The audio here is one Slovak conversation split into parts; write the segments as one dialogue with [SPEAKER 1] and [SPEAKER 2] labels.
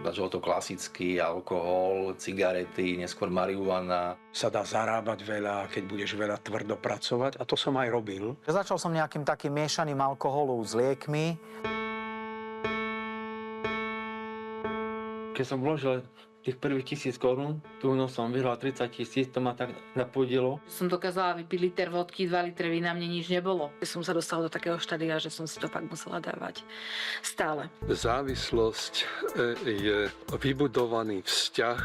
[SPEAKER 1] Začalo to klasicky, alkohol, cigarety, neskôr marihuana.
[SPEAKER 2] Sa dá zarábať veľa, keď budeš veľa tvrdo pracovať a to som aj robil.
[SPEAKER 3] Začal som nejakým takým miešaním alkoholu s liekmi.
[SPEAKER 4] Keď som vložil tých prvých 1000 korún, tu som vyhral 30 000, to ma tak napudilo.
[SPEAKER 5] Som dokázala vypiť liter vodky, 2 litre vína, mne nič nebolo. Som sa dostala do takého štádia, že som si to fakt musela dávať stále.
[SPEAKER 6] Závislosť je vybudovaný vzťah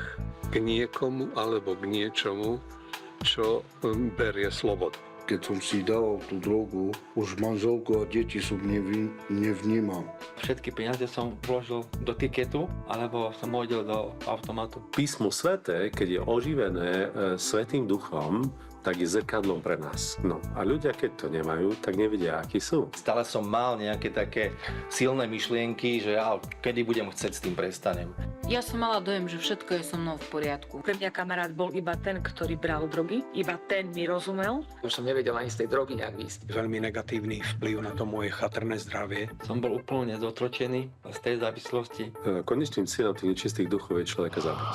[SPEAKER 6] k niekomu alebo k niečomu, čo berie slobodu.
[SPEAKER 7] Keď som si dával tú drogu, už manželku a deti som nevnímal.
[SPEAKER 4] Všetky peniaze som vložil do tiketu, alebo som hodil do automatu.
[SPEAKER 8] Písmo sväté, keď je oživené Svätým Duchom, tak je zrkadlom pre nás. No a ľudia, keď to nemajú, tak nevedia, akí sú.
[SPEAKER 1] Stále som mal nejaké také silné myšlienky, že kedy budem chcieť, s tým prestanem.
[SPEAKER 5] Ja som mala dojem, že všetko je so mnou v poriadku.
[SPEAKER 9] Pre mňa kamarát bol iba ten, ktorý bral drogy, iba ten mi rozumel.
[SPEAKER 10] Už som nevedel ani z tej drogy nejak výjsť.
[SPEAKER 2] Veľmi negatívny vplyv na to moje chatrné zdravie.
[SPEAKER 4] Som bol úplne zotročený z tej závislosti.
[SPEAKER 8] Konečným cieľom tých nečistých duchov je človeka zabiť.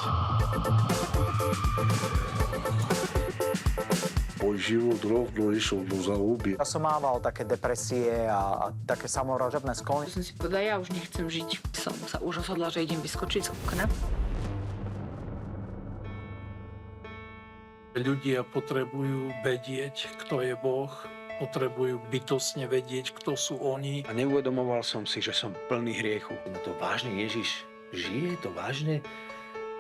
[SPEAKER 7] Môj život rovno išiel do záhuby.
[SPEAKER 3] Ja som mával také depresie a také samovražedné sklony.
[SPEAKER 5] Som si povedala, ja už nechcem žiť. Som sa už rozhodla, že idem vyskočiť z okna.
[SPEAKER 11] Ľudia potrebujú vedieť, kto je Boh, potrebujú bytostne vedieť, kto sú oni.
[SPEAKER 2] A neuvedomoval som si, že som plný hriechu.
[SPEAKER 1] No to vážne Ježiš žije, to vážne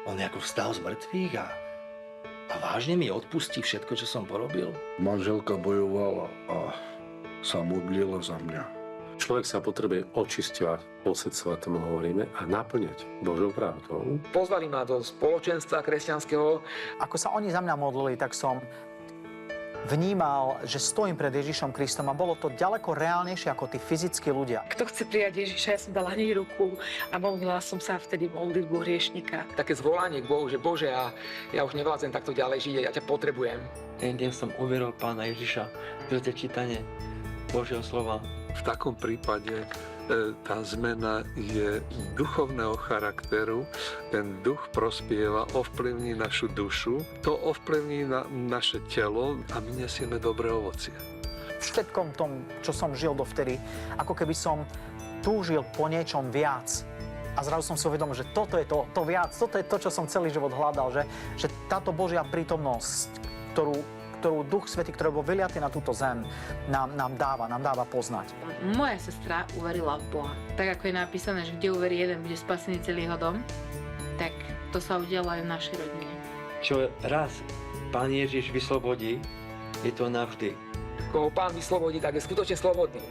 [SPEAKER 1] on ako vstal z mŕtvych a vážne mi odpustí všetko, čo som porobil.
[SPEAKER 7] Manželka bojovala a sa modlila za mňa.
[SPEAKER 8] Človek sa potrebuje očisťovať, posvedcovať, tomu hovoríme, a naplňať Božou pravdou.
[SPEAKER 10] Pozvali ma do spoločenstva kresťanského.
[SPEAKER 3] Ako sa oni za mňa modlili, tak som vnímal, že stojím pred Ježišom Kristom a bolo to ďaleko reálnejšie ako tí fyzickí ľudia.
[SPEAKER 9] Kto chce prijať Ježiša, ja som dala hneď ruku a modlila som sa vtedy modlitbu hriešnika.
[SPEAKER 10] Také zvolanie k Bohu, že Bože, ja už nevládzem takto ďalej žiť, ja ťa potrebujem.
[SPEAKER 4] Ten deň som uveril Pána Ježiša, skrze čítanie Božieho slova.
[SPEAKER 6] V takom prípade tá zmena je duchovného charakteru, ten duch prospieva, ovplyvní našu dušu, to ovplyvní naše telo a my nesieme dobré ovocie.
[SPEAKER 3] V všetkom tom, čo som žil dovtedy, ako keby som túžil po niečom viac. A zrazu som si uvedomil, že toto je to viac, toto je to, čo som celý život hľadal, že táto Božia prítomnosť, ktorú Duch Svätý, ktorý bol vyliatý na túto zem, nám dáva poznať.
[SPEAKER 5] Moja sestra uverila v Boha. Tak ako je napísané, že kde uverí jeden, bude spasený celý jeho dom, tak to sa udialo aj v našej rodine.
[SPEAKER 4] Čo raz Pán Ježiš vyslobodí, je to navždy.
[SPEAKER 10] Koho Pán vyslobodí, tak je skutočne slobodný.